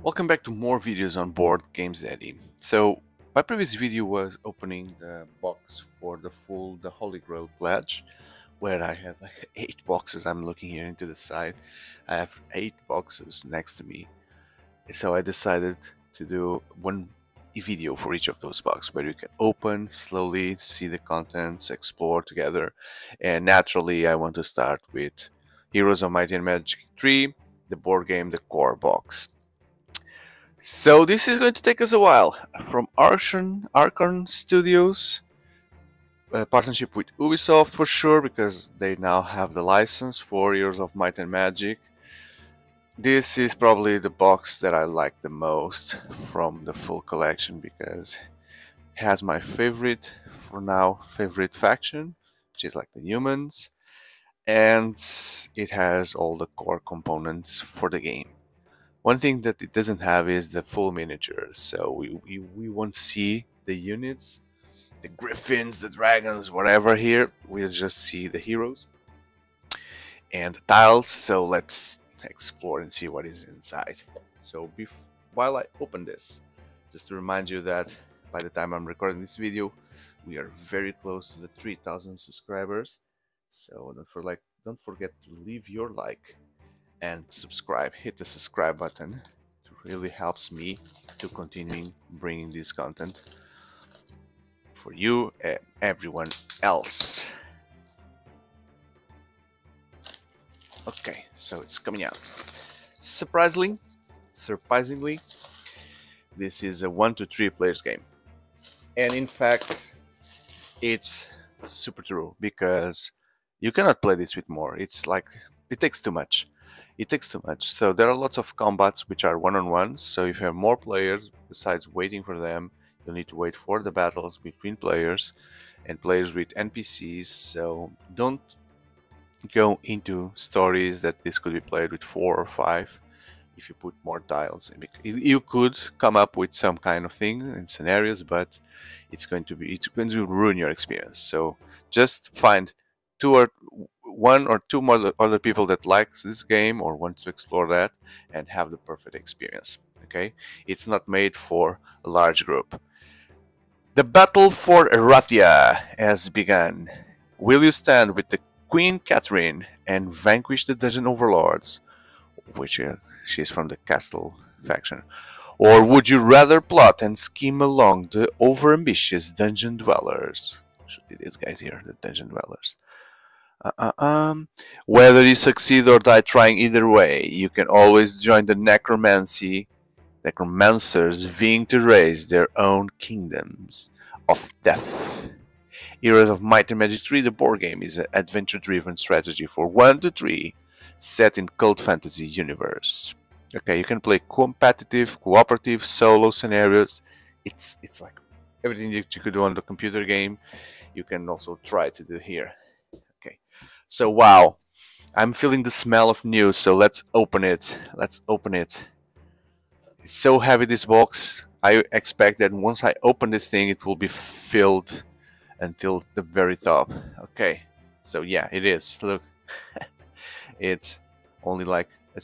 Welcome back to more videos on Board Games Daddy. So my previous video was opening the box for the Holy Grail pledge, where I had like 8 boxes. I'm looking here into the side. I have 8 boxes next to me. So I decided to do one video for each of those boxes where you can open slowly, see the contents, explore together. And naturally I want to start with Heroes of Might and Magic 3, the board game, the core box. So this is going to take us a while. From Archon Studios, partnership with Ubisoft for sure, because they now have the license for Heroes of Might and Magic. This is probably the box that I like the most from the full collection, because it has my favorite, for now, favorite faction, which is like the humans, and it has all the core components for the game. One thing that it doesn't have is the full miniatures, so we won't see the units, the griffins, the dragons, whatever here. We'll just see the heroes and the tiles, so let's explore and see what is inside. So while I open this, just to remind you that by the time I'm recording this video, we are very close to the 3,000 subscribers, so don't forget to leave your like and subscribe. Hit the subscribe button. It really helps me to continue bringing this content for you and everyone else. Okay, so it's coming out. Surprisingly, this is a 1 to 3 players game, and in fact it's super true, because you cannot play this with more. It's like it takes too much. So there are lots of combats which are one-on-one. So if you have more players, besides waiting for them, you'll need to wait for the battles between players and players with NPCs. So don't go into stories that this could be played with 4 or 5 if you put more tiles. You could come up with some kind of thing in scenarios, but it's going to ruin your experience. So just find one or two more other people that likes this game or wants to explore that and have the perfect experience. Okay, it's not made for a large group. The battle for Erathia has begun. Will you stand with the Queen Catherine and vanquish the dungeon overlords, which she's from the castle faction, or would you rather plot and scheme along the overambitious dungeon dwellers? Should be these guys here, the dungeon dwellers. Whether you succeed or die trying, either way, you can always join the necromancers vying to raise their own kingdoms of death. Heroes of Might and Magic 3, the board game, is an adventure-driven strategy for 1 to 3, set in cult fantasy universe. Okay, you can play competitive, cooperative, solo scenarios. It's like everything that you could do on the computer game, you can also try to do here. So wow, I'm feeling the smell of news, so let's open it. It's so heavy, this box. I expect that once I open this thing, it will be filled until the very top. Okay, so yeah, it is. Look, it's only like a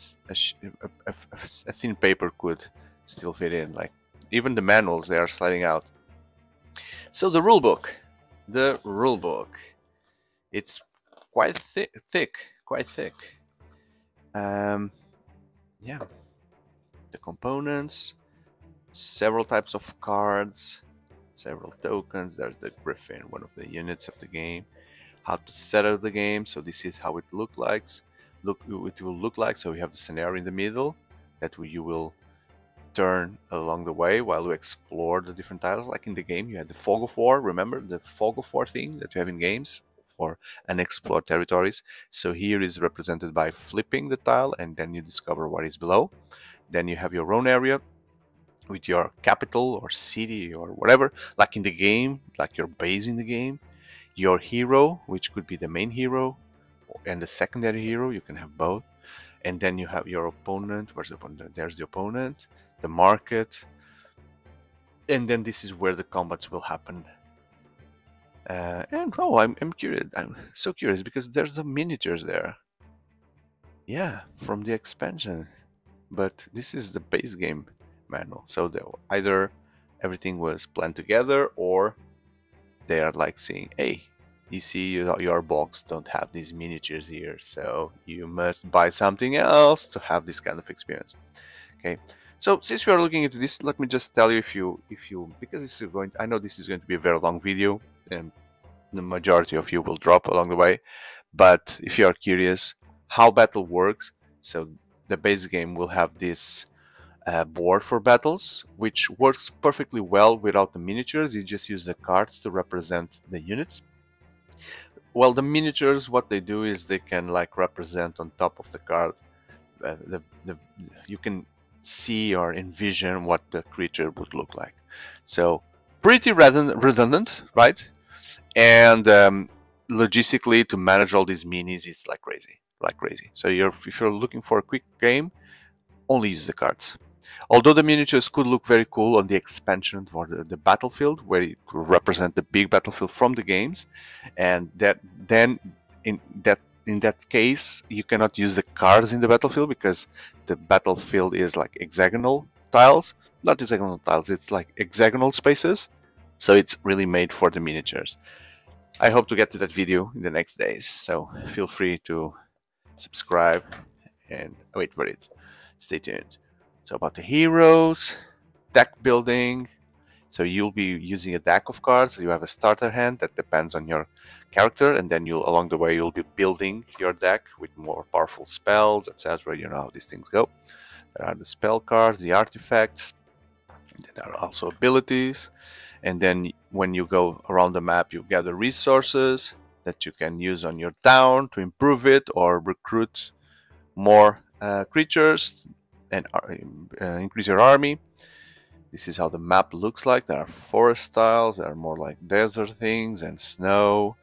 thin paper could still fit in. Like even the manuals, they are sliding out. So the rule book, it's quite thick. Yeah, the components, several types of cards, several tokens. There's the griffin, one of the units of the game. How to set up the game. So this is how it will look like. So we have the scenario in the middle that you will turn along the way while we explore the different tiles. Like in the game, you have the fog of war. Remember the fog of war thing that you have in games for unexplored territories. So here is represented by flipping the tile, and then you discover what is below. Then you have your own area with your capital or city or whatever, like in the game, like your base in the game. Your hero, which could be the main hero and the secondary hero, you can have both. And then you have your opponent. Where's the opponent? There's the opponent, the market, and then this is where the combats will happen. And oh, I'm curious. I'm so curious because there's some miniatures there. Yeah, from the expansion. but this is the base game manual. So either everything was planned together, or they are like saying, hey, you see your box don't have these miniatures here, so you must buy something else to have this kind of experience. Okay, so since we are looking into this, let me just tell you, if you because this is going, I know this is going to be a very long video, and the majority of you will drop along the way, but if you are curious how battle works, so the base game will have this board for battles, which works perfectly well without the miniatures. You just use the cards to represent the units. Well, the miniatures, what they do is they can like represent on top of the card. You can see or envision what the creature would look like. So pretty redundant, right? And logistically, to manage all these minis, it's like crazy. So if you're looking for a quick game, only use the cards. Although the miniatures could look very cool on the expansion for the battlefield, where it could represent the big battlefield from the games, and in that case you cannot use the cards in the battlefield, because the battlefield is like hexagonal tiles, not hexagonal tiles, it's like hexagonal spaces. So it's really made for the miniatures. I hope to get to that video in the next days, so feel free to subscribe and wait for it. Stay tuned. So about the heroes, deck building. So you'll be using a deck of cards. You have a starter hand that depends on your character, and then along the way you'll be building your deck with more powerful spells, etc. You know how these things go. There are the spell cards, the artifacts, there are also abilities, and then when you go around the map, you gather resources that you can use on your town to improve it or recruit more creatures and increase your army. This is how the map looks like. There are forest tiles, there are more like desert things and snow,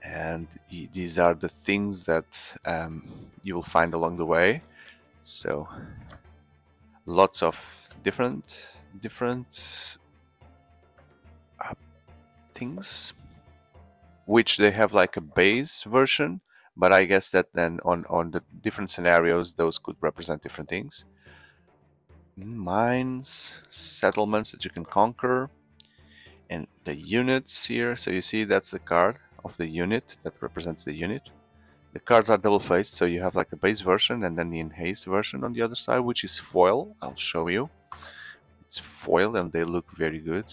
and these are the things that you will find along the way. So lots of different things, which they have like a base version, but I guess that then on the different scenarios, those could represent different things. Mines, settlements that you can conquer, and the units here. So you see that's the card of the unit that represents the unit. The cards are double-faced, so you have like a base version and then the enhanced version on the other side, which is foil. I'll show you. It's foil and they look very good.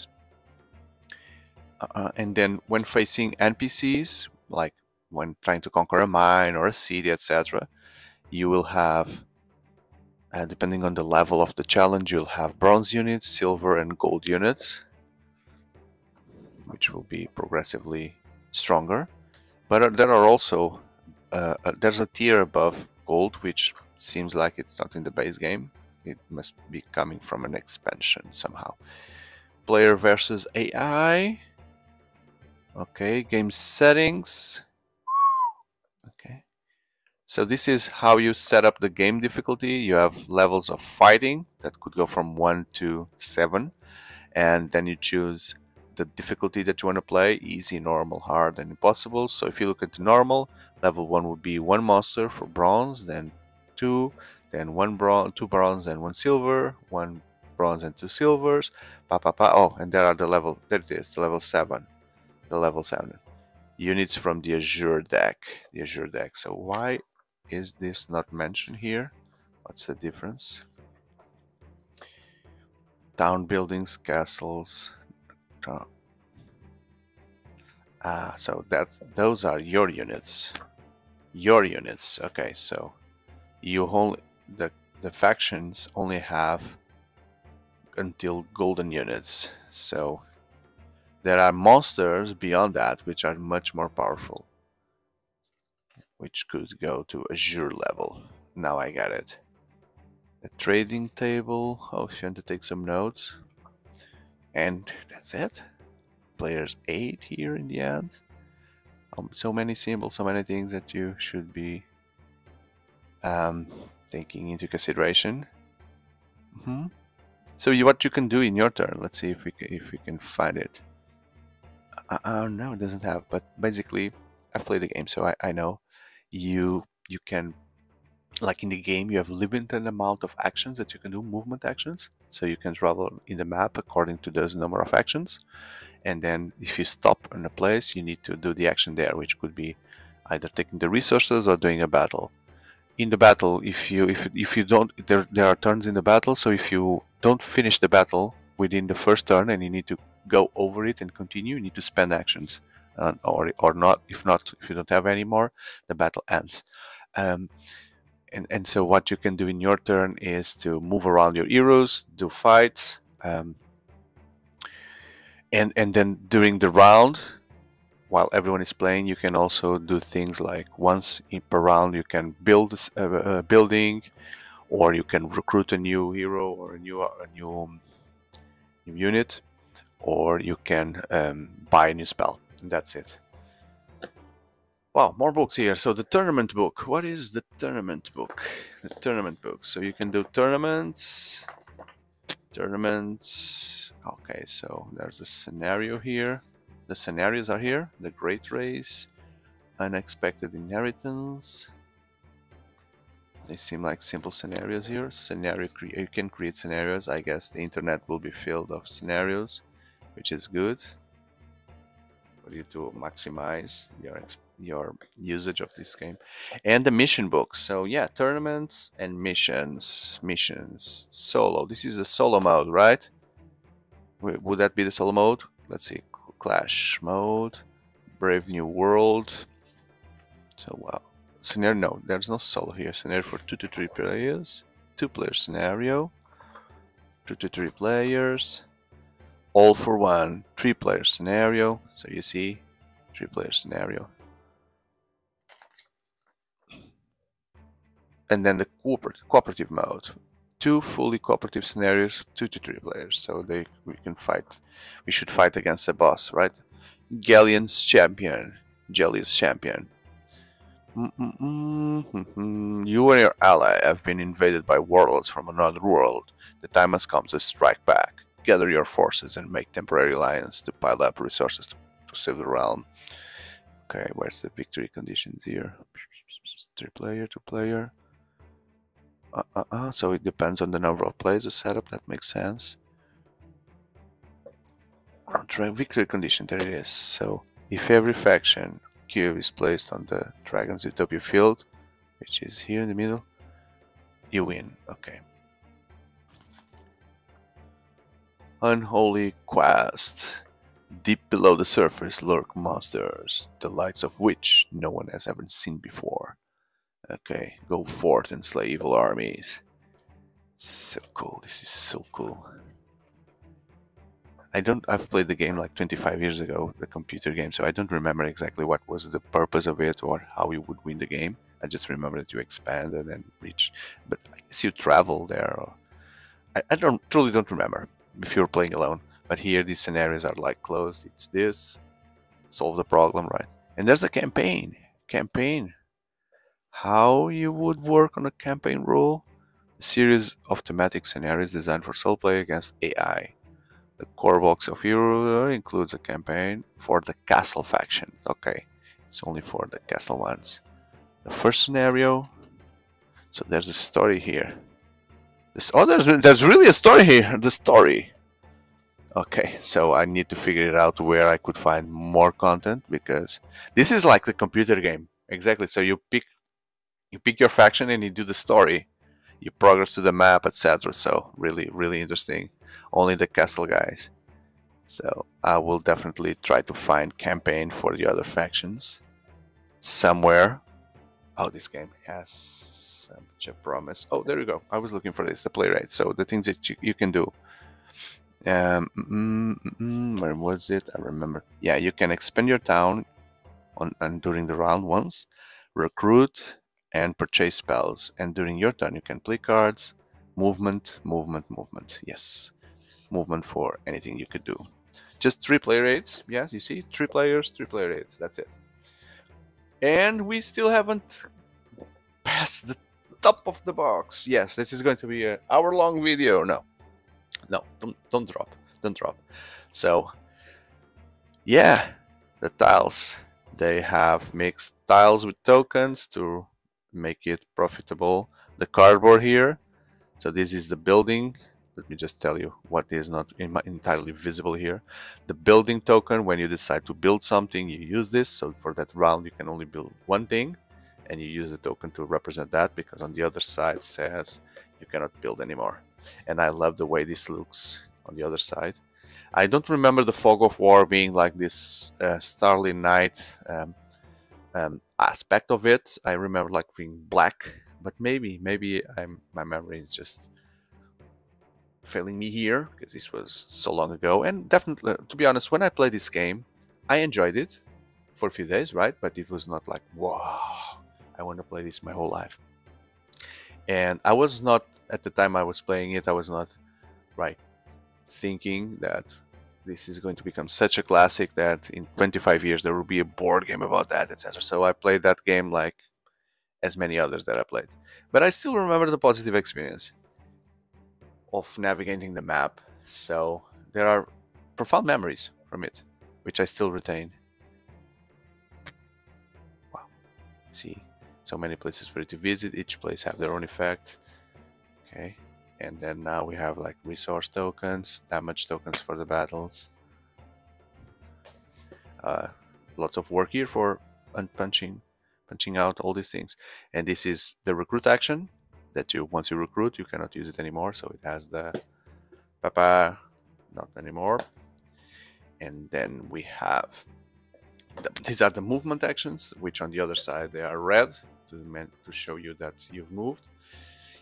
And then when facing NPCs, like when trying to conquer a mine or a city, etc., you will have, depending on the level of the challenge, you'll have bronze units, silver and gold units, which will be progressively stronger. But there are also there's a tier above gold, which seems like it's not in the base game. It must be coming from an expansion somehow. Player versus AI. Okay, game settings. Okay, so this is how you set up the game difficulty. You have levels of fighting that could go from 1 to 7, and then you choose the difficulty that you want to play: easy, normal, hard, and impossible. So if you look at the normal, level 1 would be 1 monster for bronze, then 2, then 2 bronze and 1 silver, 1 bronze and 2 silvers. Oh, and there it is, the level 7. The level 7 units from the Azure deck. So why is this not mentioned here? What's the difference? Town buildings, castles. So those are your units. Okay, so you only the factions only have until golden units. So there are monsters beyond that which are much more powerful, which could go to Azure level. Now I got it. A trading table. Oh, if you want to take some notes. And that's it. Players 8 here in the end. So many symbols, so many things that you should be taking into consideration. So what you can do in your turn. Let's see if we can find it. No, it doesn't have. But basically, I've played the game, so I know you can like in the game, you have limited amount of actions that you can do, movement actions. So you can travel in the map according to those number of actions. And then if you stop in a place, you need to do the action there, which could be either taking the resources or doing a battle. In the battle, if you don't, there are turns in the battle. So if you don't finish the battle within the first turn and you need to go over it and continue, you need to spend actions, or not. If you don't have any more, the battle ends. Um, and so what you can do in your turn is to move around your heroes, do fights, and then during the round, while everyone is playing, you can also do things like once per round you can build a building, or you can recruit a new hero or a new unit, or you can buy a new spell. And that's it. Wow, more books here. So the tournament book. What is the tournament book? The tournament book. So you can do tournaments. Okay, so there's a scenario here. The scenarios are here. The Great Race, Unexpected Inheritance. They seem like simple scenarios here. You can create scenarios. I guess the internet will be filled of scenarios, which is good for you to maximize your usage of this game. And the mission book. So yeah, tournaments and missions. Solo. This is the solo mode, right? Would that be the solo mode? Let's see. Clash mode. Brave New World. So wow. Scenario, no, there's no solo here. Scenario for 2 to 3 players. 2-player scenario. 2 to 3 players. All for one. 3-player scenario. So you see, 3-player scenario. And then the cooperative mode. 2 fully cooperative scenarios, 2 to 3 players. So we can fight. We should fight against a boss, right? Galleon's champion. Jellious champion. You and your ally have been invaded by warlords from another world. The time has come to strike back. Gather your forces and make temporary alliance to pile up resources to save the realm. Okay, where's the victory conditions here? 3-player, 2-player. So it depends on the number of players, the setup, that makes sense. Victory condition, there it is. So if every faction cube is placed on the Dragon's Utopia field, which is here in the middle, you win. Okay. Unholy quest. Deep below the surface lurk monsters, the likes of which no one has ever seen before. Okay, go forth and slay evil armies. So cool, this is so cool. I've played the game like 25 years ago, the computer game, so I don't remember exactly what was the purpose of it or how you would win the game. I just remember that you expanded and reached, but I guess you travel there. Or, I truly don't remember if you're playing alone. But here these scenarios are like closed. It's this, solve the problem, right? And there's a campaign. How you would work on a campaign rule? A series of thematic scenarios designed for solo play against AI. The core box of Hero includes a campaign for the castle faction. Okay, it's only for the castle ones. The first scenario. So there's a story here. There's really a story here. The story. Okay, so I need to figure it out where I could find more content, because this is like the computer game. Exactly. So you pick your faction and you do the story. You progress to the map, etc. So really interesting. Only the castle guys. So I will definitely try to find campaign for the other factions somewhere. Oh, this game has such a promise. Oh, there you go. I was looking for this, the play rate. So the things that you can do. Where was it? I remember. Yeah, you can expand your town during the round once, recruit and purchase spells, and during your turn you can play cards, movement. Yes, movement for anything you could do. Just 3 player rates. Yeah, you see, 3 players, 3 player rates. That's it. And we still haven't passed the top of the box. Yes, this is going to be an hour-long video. No, don't drop. So yeah, the tiles, they have mixed tiles with tokens to make it profitable. The cardboard here. So this is the building. Let me just tell you what is not entirely visible here. The building token, when you decide to build something, you use this. So for that round, you can only build one thing, and you use the token to represent that, because on the other side says you cannot build anymore. And I love the way this looks on the other side. I don't remember the Fog of War being like this Starry Night aspect of it. I remember like being black, but maybe my memory is just failing me here, because this was so long ago. And definitely, to be honest, when I played this game, I enjoyed it for a few days, right? But it was not like, wow, I want to play this my whole life. And I was not, at the time I was playing it, I was not right thinking that this is going to become such a classic that in 25 years there will be a board game about that, etc. So I played that game like as many others that I played. But I still remember the positive experience of navigating the map. So there are profound memories from it, which I still retain. Wow. See, so many places for you to visit. Each place have their own effect. Okay. And then now we have like resource tokens, damage tokens for the battles. Lots of work here for punching out all these things. And this is the recruit action that once you recruit, you cannot use it anymore. So it has the papa, not anymore. And then we have these are the movement actions, which on the other side they are red to show you that you've moved.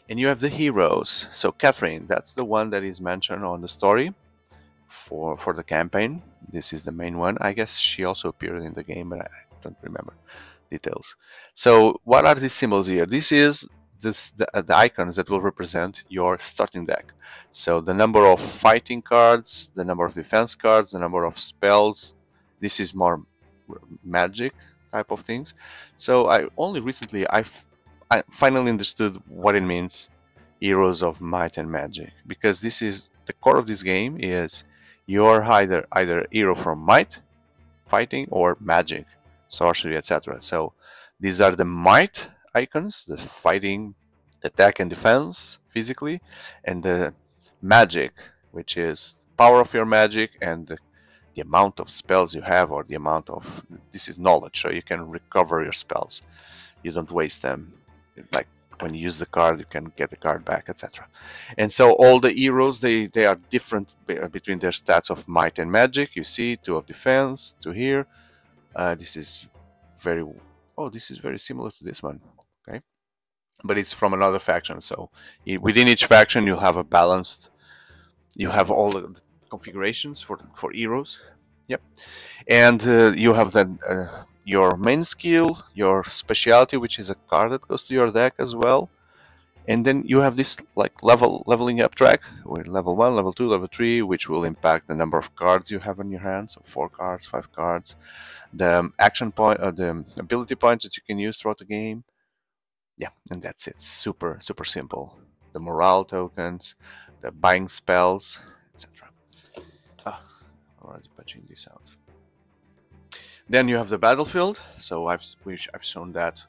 And you have the heroes. So Catherine, that's the one that is mentioned on the story for the campaign. This is the main one. I guess she also appeared in the game, but I don't remember details. So what are these symbols here? This is the icons that will represent your starting deck. So the number of fighting cards, the number of defense cards, the number of spells. This is more magic type of things. So I only recently I finally understood what it means, heroes of might and magic, because this is the core of this game. Is you're either hero from might, fighting, or magic, sorcery, etc. So these are the might icons, the fighting, attack and defense physically, and the magic, which is power of your magic and the amount of spells you have, or the amount of, this is knowledge, so you can recover your spells, you don't waste them. Like when you use the card, you can get the card back, etc. And so all the heroes, they are different between their stats of might and magic. You see 2 of defense, 2 here. This is very similar to this one. Okay, but it's from another faction. So within each faction, you have a balanced. You have all the configurations for heroes. Yep, and you have then your main skill, your specialty, which is a card that goes to your deck as well. And then you have this like leveling up track with level 1, level 2, level 3, which will impact the number of cards you have in your hand. So 4 cards, 5 cards. The action point, the ability points that you can use throughout the game. Yeah, and that's it. Super simple. The morale tokens, the buying spells, etc. I'm already patching this out. Then you have the battlefield. So I've shown that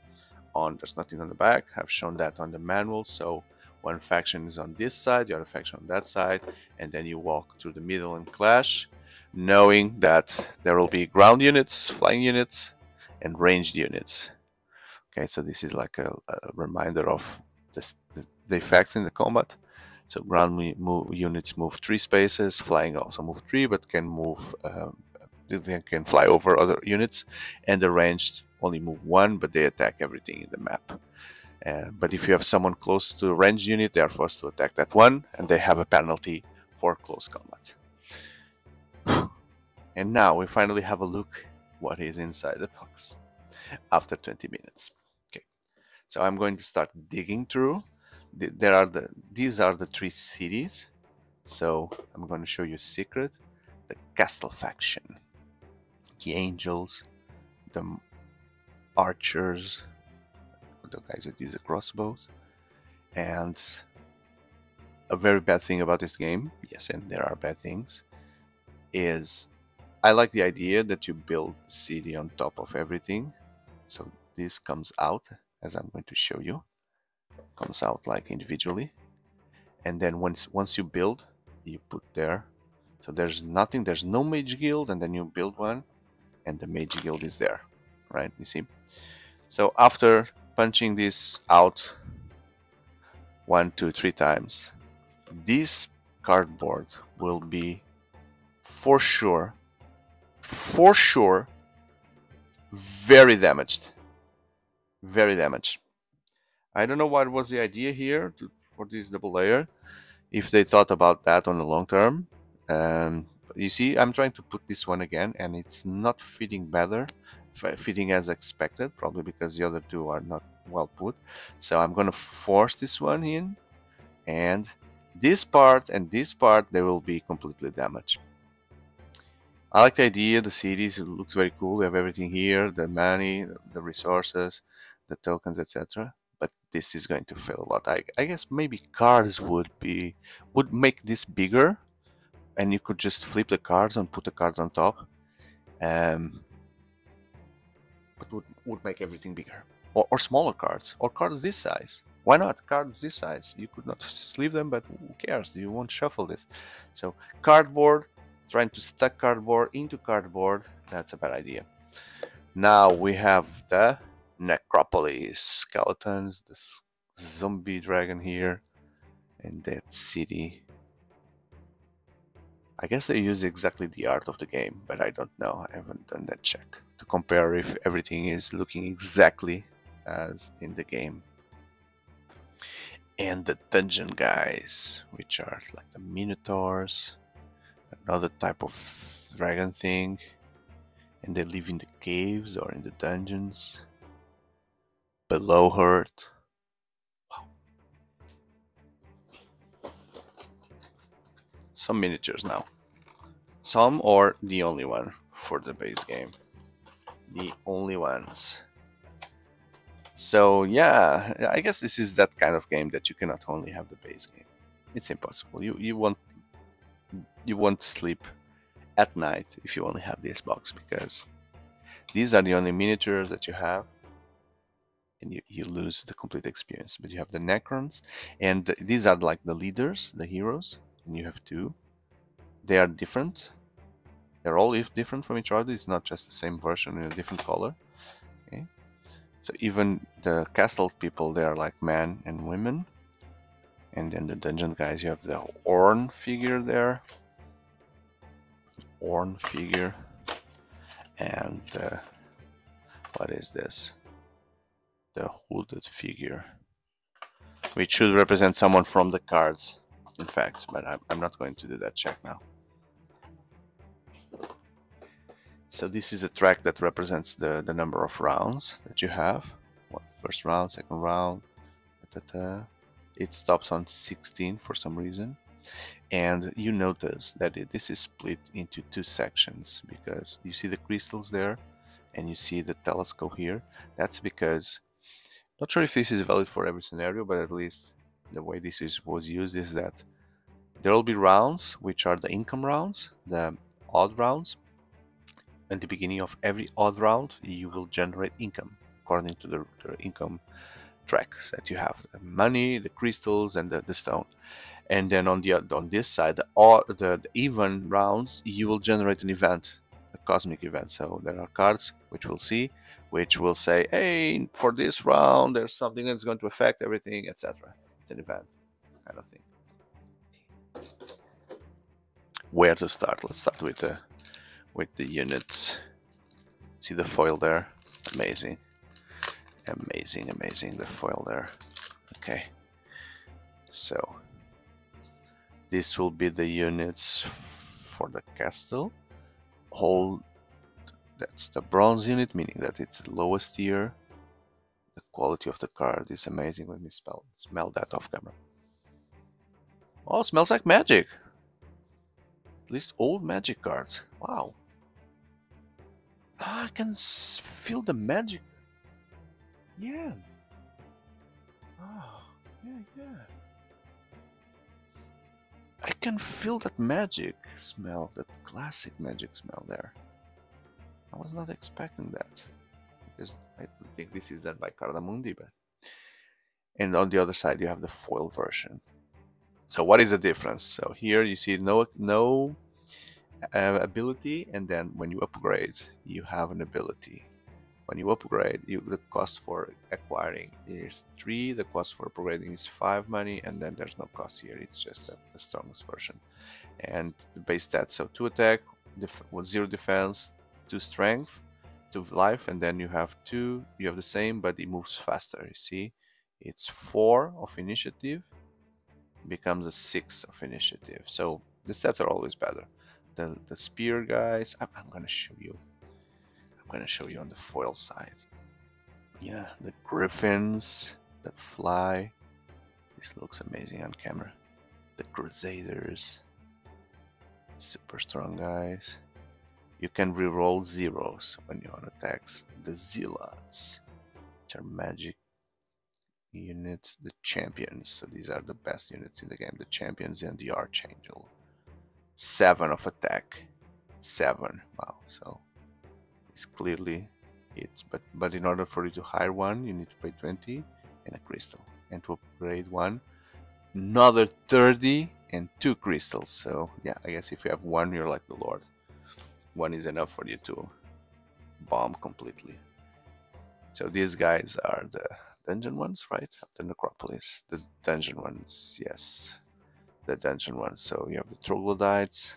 on, there's nothing on the back. I've shown that on the manual. So one faction is on this side, the other faction on that side, and then you walk through the middle and clash, knowing that there will be ground units, flying units, and ranged units. Okay, so this is like a reminder of the effects in the combat. So ground units move 3 spaces, flying also move 3, but can move, they can fly over other units, and the ranged only move 1, but they attack everything in the map. But if you have someone close to a ranged unit, they are forced to attack that one, and they have a penalty for close combat. And now we finally have a look what is inside the box after 20 minutes. Okay, so I'm going to start digging through. These are the 3 cities. So I'm going to show you a secret: the castle faction, the angels, the archers, the guys that use the crossbows. And a very bad thing about this game, yes, and there are bad things, is I like the idea that you build the city on top of everything. So this comes out as I'm going to show you. Comes out like individually, and then once you build, you put there. So there's nothing, there's no mage guild, and then you build one, and the mage guild is there, right? You see. So after punching this out 1, 2, 3 times, this cardboard will be for sure very damaged. Very damaged. I don't know what was the idea here for this double layer, if they thought about that on the long term. You see, I'm trying to put this one again, and it's not fitting better, fitting as expected, probably because the other two are not well put. So I'm going to force this one in, and this part and this part, they will be completely damaged. I like the idea, the cities, it looks very cool. We have everything here, the money, the resources, the tokens, etc. But this is going to fail a lot. I guess maybe cards would make this bigger, and you could just flip the cards and put the cards on top. But would make everything bigger. Or smaller cards, or cards this size. Why not? Cards this size. You could not sleeve them, but who cares? You won't shuffle this. So cardboard, trying to stack cardboard into cardboard, that's a bad idea. Now we have the necropolis, skeletons, the zombie dragon here, and that city. I guess they use exactly the art of the game, but I don't know. I haven't done that check to compare if everything is looking exactly as in the game. And the dungeon guys, which are like the minotaurs, another type of dragon thing, and they live in the caves or in the dungeons below Earth. Wow. Some miniatures now. Some, or the only one for the base game. The only ones. So yeah, I guess this is that kind of game that you cannot only have the base game. It's impossible. You won't sleep at night if you only have this box, because these are the only miniatures that you have, and you lose the complete experience. But you have the Necrons, and these are like the leaders, the heroes, and you have two. They are different. They're all different from each other. It's not just the same version in a different color. Okay. So even the castle people, they are like men and women. And then the dungeon guys, you have the Orn figure there. Orn figure. And what is this? The hooded figure, which should represent someone from the cards, in fact, but I'm not going to do that check now. So this is a track that represents the number of rounds that you have. First round, second round, It stops on 16 for some reason. And you notice that this is split into two sections, because you see the crystals there and you see the telescope here. That's because, not sure if this is valid for every scenario, but at least the way this was used is that there will be rounds which are the income rounds, the odd rounds. At the beginning of every odd round, you will generate income according to the income tracks that you have: the money, the crystals, and the stone. And then on this side, the even rounds, you will generate an event, a cosmic event. So there are cards which we'll see, which will say, hey, for this round there's something that's going to affect everything, etc. It's an event kind of thing. Where to start? Let's start with the units. See the foil there? Amazing. Amazing, amazing, the foil there. Okay. So this will be the units for the castle. That's the bronze unit, meaning that it's the lowest tier. The quality of the card is amazing. Let me smell that off camera. Oh, it smells like magic. At least old magic cards. Wow. I can feel the magic. Yeah. Oh, yeah. I can feel that magic smell, that classic magic smell there. I was not expecting that, because I don't think this is done by Cardamundi, but and on the other side you have the foil version. So what is the difference? So here you see no ability, and then when you upgrade, you have an ability. When you upgrade, the cost for acquiring is 3, the cost for upgrading is 5 money, and then there's no cost here. It's just the strongest version. And the base stats: so 2 attack, 0 defense, 2 strength, 2 life, and then you have the same, but it moves faster. You see, it's 4 of initiative, becomes a 6 of initiative. So the stats are always better. The spear guys, I'm gonna show you. I'm gonna show you on the foil side. Yeah, the griffins that fly. This looks amazing on camera. The crusaders, super strong guys. You can reroll zeros when you're on attacks. The zealots, which are magic units. The champions, so these are the best units in the game. The champions and the archangel. 7 of attack. 7. Wow, so it's clearly it. But in order for you to hire one, you need to pay 20 and a crystal. And to upgrade one, another 30 and 2 crystals. So yeah, I guess if you have one, you're like the Lord. One is enough for you to bomb completely. So these guys are the dungeon ones, right? The necropolis. The dungeon ones, yes. The dungeon ones. So you have the troglodytes,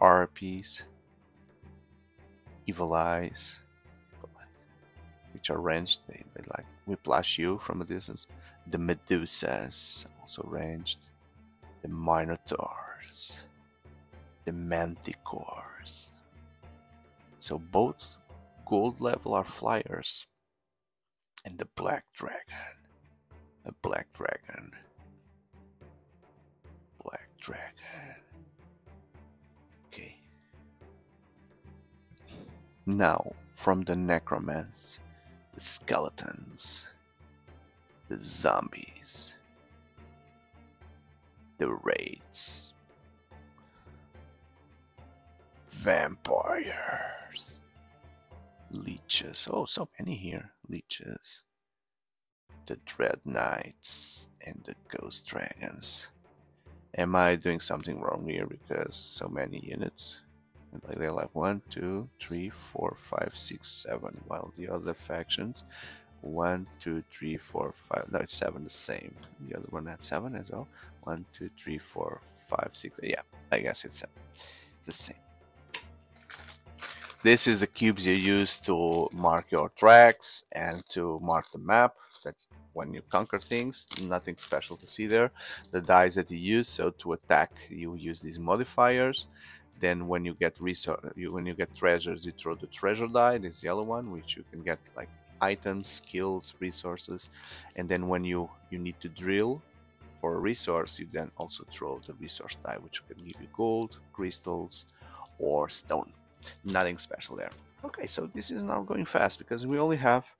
RPs, evil eyes, which are ranged. They like whiplash you from a distance. The medusas, also ranged. The minotaurs, the manticores. So both gold level are flyers. And the black dragon. A black dragon. Black dragon. Okay. Now, from the necromants, the skeletons, the zombies, the wraiths, vampires, leeches. Oh, so many here. Leeches. The dread knights and the ghost dragons. Am I doing something wrong here because so many units? Like they're like 1, 2, 3, 4, 5, 6, 7, while the other factions 1, 2, 3, 4, 5. No, it's 7 the same. The other one had 7 as well. 1, 2, 3, 4, 5, 6. Yeah, I guess it's 7. It's the same. This is the cubes you use to mark your tracks and to mark the map. That's when you conquer things. Nothing special to see there. The dice that you use. So to attack, you use these modifiers. Then when you get treasures, you throw the treasure die, this yellow one, which you can get like items, skills, resources. And then when you need to drill for a resource, you then also throw the resource die, which can give you gold, crystals, or stone. Nothing special there. Okay, so this is now going fast because we only have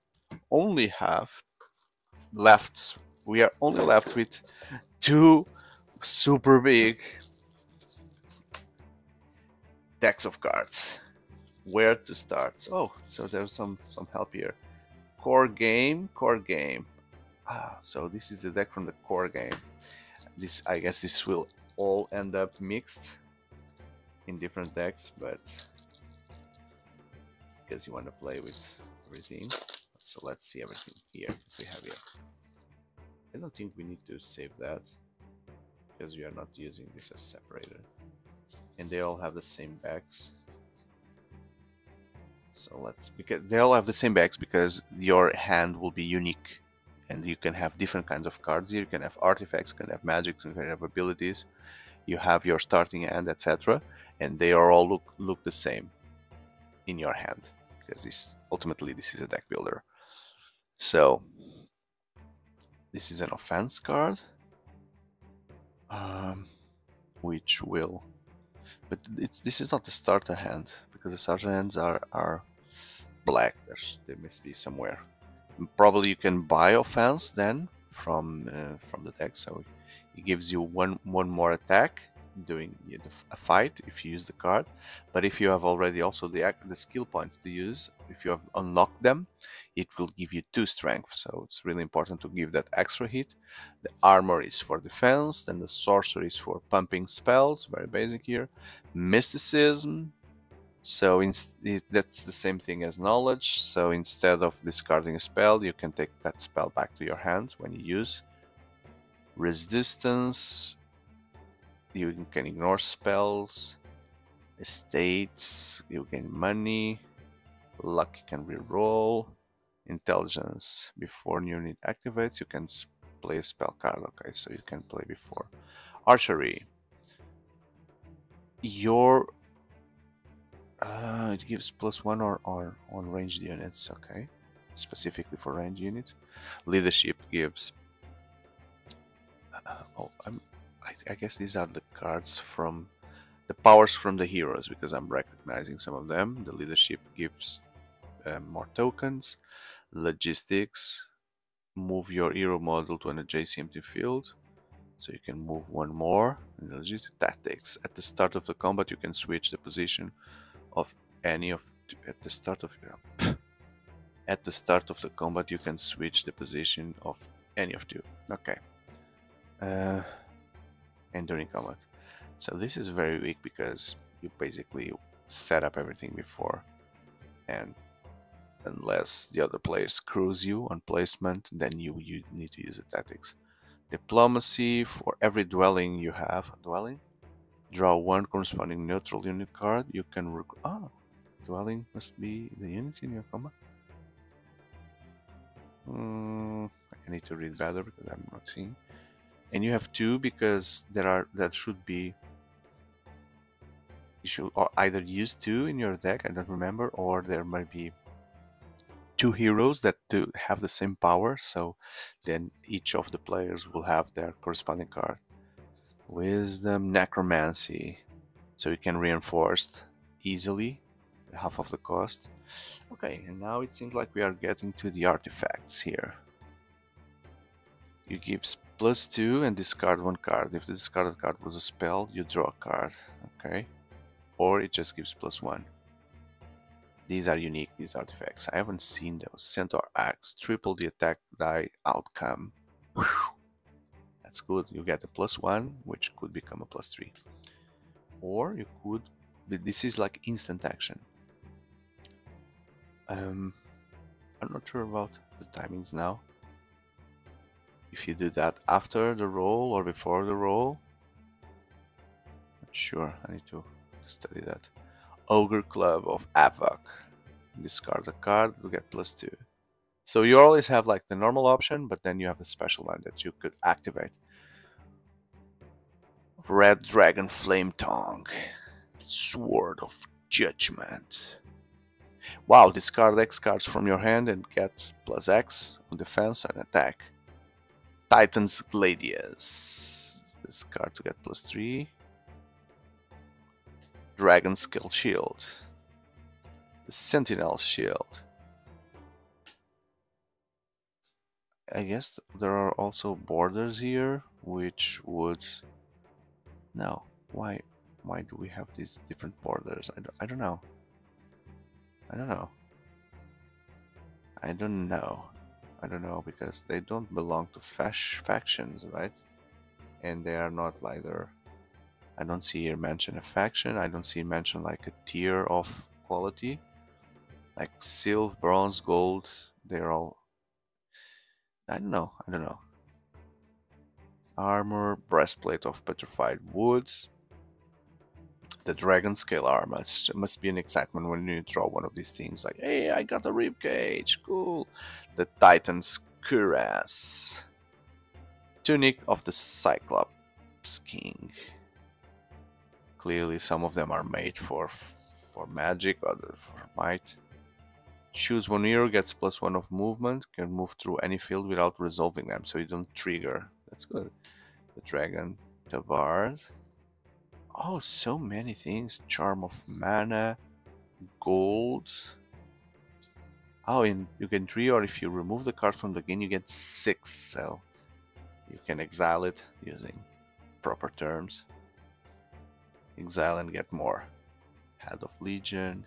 left. We are only left with 2 super big decks of cards. Where to start? Oh, so there's some help here. Core game. So this is the deck from the core game. I guess this will all end up mixed in different decks, but because you want to play with everything. So let's see everything here we have here. I don't think we need to save that because we are not using this as separator. And they all have the same backs. So because they all have the same backs because your hand will be unique. And you can have different kinds of cards here. You can have artifacts, you can have magic, you can have abilities. You have your starting hand, etc. And they are all look the same in your hand. Because ultimately this is a deck builder. So this is an offense card. Which will... But this is not the starter hand, because the starter hands are black. They must be somewhere. Probably you can buy offense then from the deck, so it gives you one more attack doing a fight if you use the card. But if you have already also the skill points to use, if you have unlocked them, it will give you 2 strength. So it's really important to give that extra hit. The armor is for defense, then the sorcery is for pumping spells, very basic here. Mysticism, so that's the same thing as knowledge. So instead of discarding a spell, you can take that spell back to your hand when you use. Resistance, you can ignore spells. Estates, you gain money. Luck, you can reroll. Intelligence, before new unit activates, you can play a spell card. Okay, so you can play before. Archery, your it gives +1 or on ranged units. Okay, specifically for ranged units. Leadership gives. I guess these are the cards from the powers from the heroes, because I'm recognizing some of them. The leadership gives more tokens. Logistics, move your hero model to an adjacent field, so you can move one more. And logistics. Tactics, at the start of the combat you can switch the position of any of at the start of at the start of the combat you can switch the position of any of two. Okay. And during combat. So this is very weak because you basically set up everything before, and unless the other player screws you on placement, then you need to use the tactics. Diplomacy, for every dwelling you have, draw one corresponding neutral unit card. You can dwelling must be the units in your combat. I need to read better because I'm not seeing. And you have 2 because that should be. You should either use 2 in your deck, I don't remember, or there might be 2 heroes that have the same power, so then each of the players will have their corresponding card. Wisdom, necromancy, so you can reinforce easily, half of the cost. Okay, and now it seems like we are getting to the artifacts here. You give +2 and discard 1 card. If the discarded card was a spell, you draw a card. Okay. Or it just gives +1. These are unique, these artifacts. I haven't seen those. Centaur Axe, triple the attack die outcome. Whew. That's good. You get a +1, which could become a +3. Or you could, this is like instant action. I'm not sure about the timings now. If you do that after the roll or before the roll, not sure. I need to study that. Ogre Club of Avok. Discard a card to get +2. So you always have like the normal option, but then you have the special one that you could activate. Red Dragon Flame Tongue. Sword of Judgment. Wow, discard X cards from your hand and get +X on defense and attack. Titan's Gladius. This card to get +3. Dragon Skill Shield. The Sentinel Shield. I guess there are also borders here, which would. No, why do we have these different borders? I don't know. I don't know because they don't belong to factions, right? And they are not either. I don't see here mention a faction. I don't see mention like a tier of quality, like silver, bronze, gold. They're all. I don't know. Armor, breastplate of petrified woods. The dragon scale armor. It must be an excitement when you draw one of these things. Like, hey, I got a ribcage. Cool. The Titan's cuirass. Tunic of the Cyclops King. Clearly, some of them are made for magic, others for might. Choose one hero, gets +1 of movement, can move through any field without resolving them, so you don't trigger. That's good. The Dragon Tabard. Oh, so many things. Charm of Mana, gold. Oh, and you get 3, or if you remove the card from the game, you get 6. So you can exile it using proper terms. exile and get more. Head of Legion,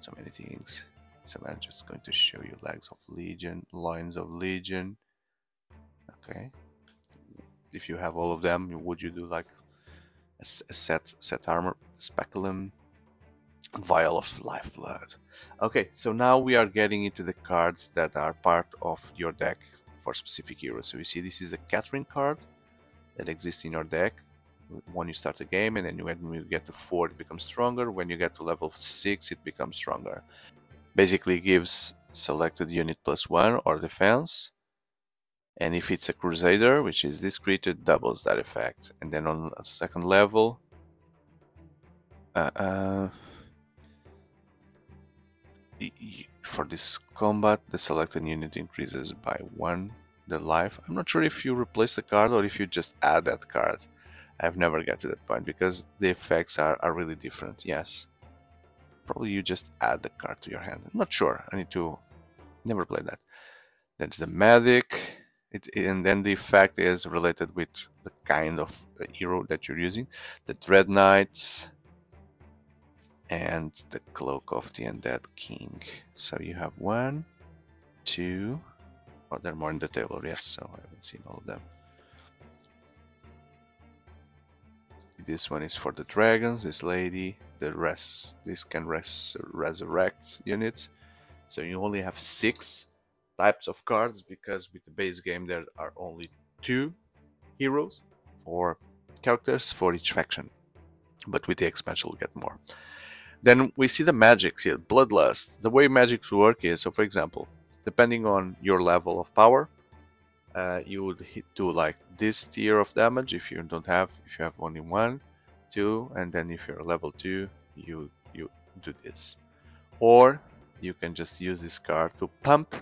so many things. So I'm just going to show you legs of Legion, loins of Legion. Okay. If you have all of them, would you do like a set armor, speculum, vial of lifeblood? Okay, so now we are getting into the cards that are part of your deck for specific heroes. So you see, this is the Catherine card that exists in your deck when you start a game, and then when you get to 4 it becomes stronger. When you get to level 6 it becomes stronger. Basically gives selected unit +1 or defense, and if it's a crusader, which is this creature, doubles that effect. And then on a second level, for this combat, the selected unit increases by 1 the life. I'm not sure if you replace the card or if you just add that card. I've never got to that point because the effects are really different. Yes, probably you just add the card to your hand. I'm not sure. I need to never play that. That's the medic. And then the effect is related with the kind of hero that you're using. The Dread Knights and the Cloak of the Undead King. So you have 1, 2. Oh, there are more in the table, yes, so I haven't seen all of them. This one is for the dragons, this lady. The rest, this can resurrect units. So you only have 6 types of cards, because with the base game there are only 2 heroes or characters for each faction, but with the expansion we'll get more. Then we see the magics here. Bloodlust. The way magics work is, so for example, depending on your level of power, you would do like this tier of damage if you don't have, if you have only 1, 2, and then if you're level 2 you do this. Or you can just use this card to pump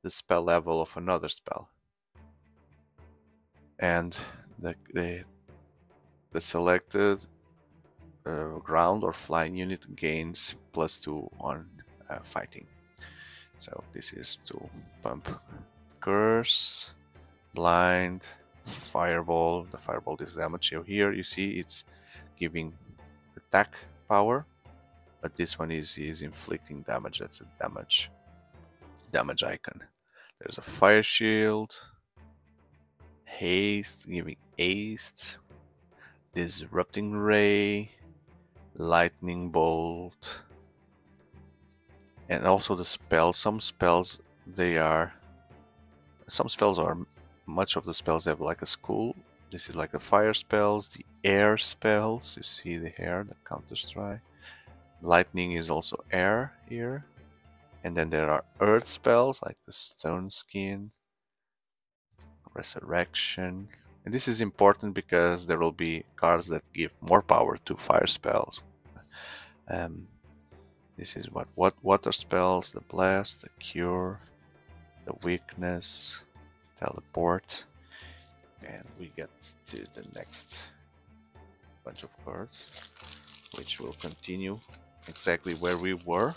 the spell level of another spell, and the selected ground or flying unit gains +2 on fighting. So this is to pump curse, blind, fireball. The fireball is damage. So here you see it's giving attack power, but this one is inflicting damage. That's a damage icon. There's a fire shield, haste, giving haste, disrupting ray, lightning bolt, and also the spells. Some spells are, much of the spells have like a school. This is like the fire spells, the air spells. You see the air, the counter strike. Lightning is also air here. And then there are earth spells like the stone skin, resurrection. And this is important because there will be cards that give more power to fire spells. This is what water spells, the blast, the cure, the weakness, teleport. And we get to the next bunch of cards, which will continue exactly where we were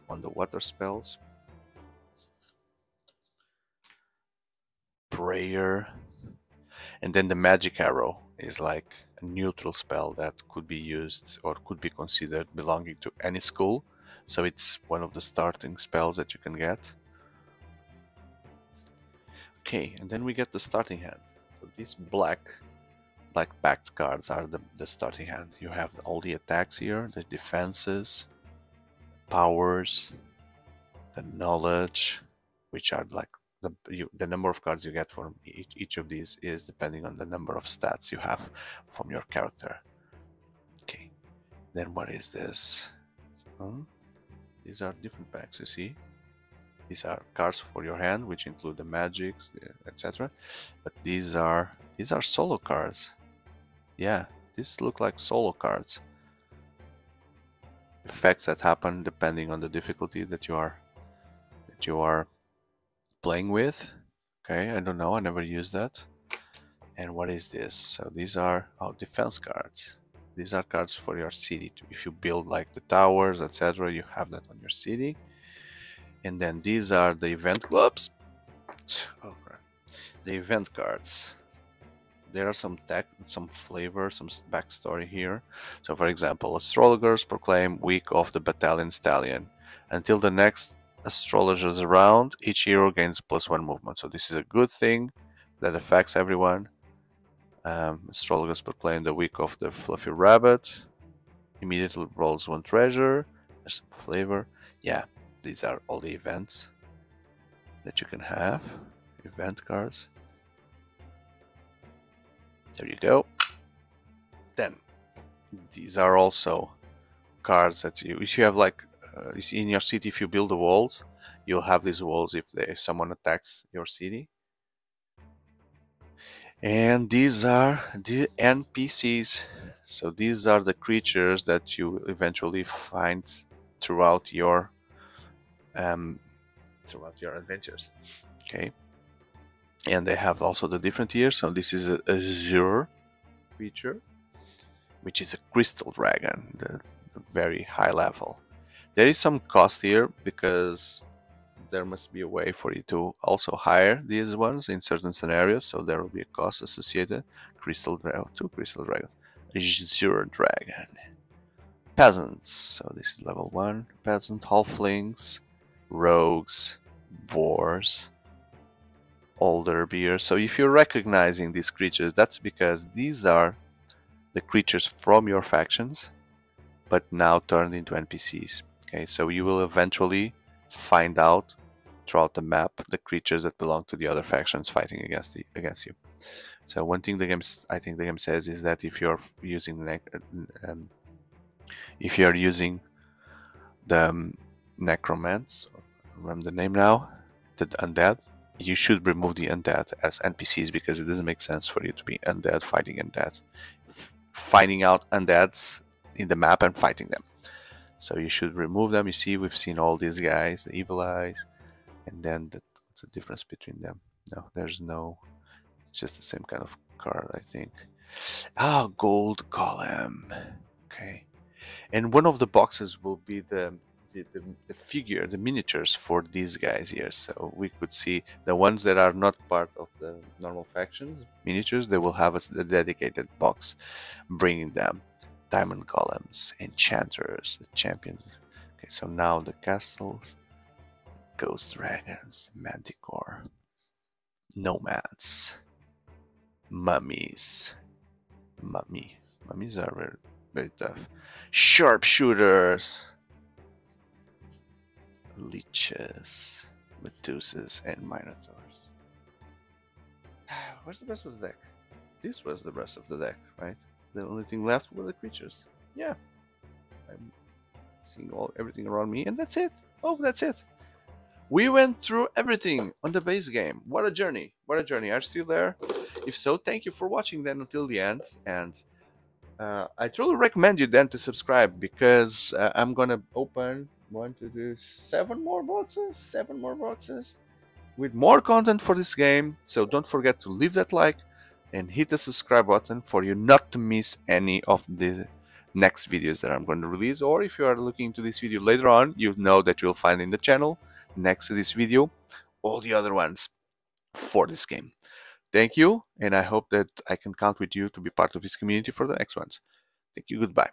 on the water spells. Prayer. And then the magic arrow is like a neutral spell that could be used or could be considered belonging to any school. So it's one of the starting spells that you can get. Okay, and then we get the starting hand. So these black backed cards are the starting hand. You have all the attacks here, the defenses, powers, the knowledge, which are like the number of cards you get from each of these is depending on the number of stats you have from your character. Okay, then what is this? These are different packs, you see. These are cards for your hand, which include the magics, etc. But these are solo cards. Yeah, these look like solo cards. Effects that happen depending on the difficulty that you are playing with. Okay, I don't know, I never used that. And what is this? So these are defense cards. These are cards for your city. If you build like the towers, etc., you have that on your city. And then these are the event clubs. Oh crap. The event cards. there are some some flavor, some backstory here. So, for example, astrologers proclaim week of the battalion stallion. Until the next astrologer's round, each hero gains +1 movement. So this is a good thing that affects everyone. Astrologers proclaim the week of the fluffy rabbit. Immediately rolls 1 treasure. There's some flavor. Yeah, these are all the events that you can have. Event cards. There you go. Then these are also cards that if you have like in your city, if you build the walls, you'll have these walls if someone attacks your city. And these are the NPCs. So these are the creatures that you eventually find throughout your adventures. Okay. And they have also the different tiers. So this is a azure creature, which is a crystal dragon, the very high level. There is some cost here because there must be a way for you to also hire these ones in certain scenarios, so there will be a cost associated. Crystal dragon, 2 crystal dragons, azure dragon, peasants. So this is level 1. Peasant, halflings, rogues, boars, older beers. So if you're recognizing these creatures, that's because these are the creatures from your factions, but now turned into NPCs. Okay, so you will eventually find out throughout the map the creatures that belong to the other factions fighting against you. So one thing I think the game says is that if you're using the necromants, I remember the name now, the undead, you should remove the undead as NPCs because it doesn't make sense for you to be undead fighting undead. Finding out undeads in the map and fighting them. So you should remove them. You see, we've seen all these guys, the evil eyes, and then what's the difference between them? No, there's no, it's just the same kind of card, I think. Ah, gold golem. Okay, and one of the boxes will be the figure, the miniatures for these guys here. So we could see the ones that are not part of the normal factions miniatures, they will have a dedicated box bringing them. Diamond golems, enchanters, the champions. Okay, so now the castles, ghost dragons, manticore, nomads, mummies. Mummies are very, very tough. Sharpshooters, leeches, medusas, and minotaurs. Where's the rest of the deck? This was the rest of the deck, right? The only thing left were the creatures. Yeah, I'm seeing everything around me, and that's it. Oh, that's it. We went through everything on the base game. What a journey! What a journey! Are you still there? If so, thank you for watching then until the end. And I truly recommend you then to subscribe because I'm gonna open 1, 2, 3, 7 more boxes. 7 more boxes with more content for this game. So don't forget to leave that like and hit the subscribe button for you not to miss any of the next videos that I'm going to release. Or if you are looking into this video later on, you know that you'll find in the channel next to this video all the other ones for this game. Thank you, and I hope that I can count with you to be part of this community for the next ones. Thank you, goodbye.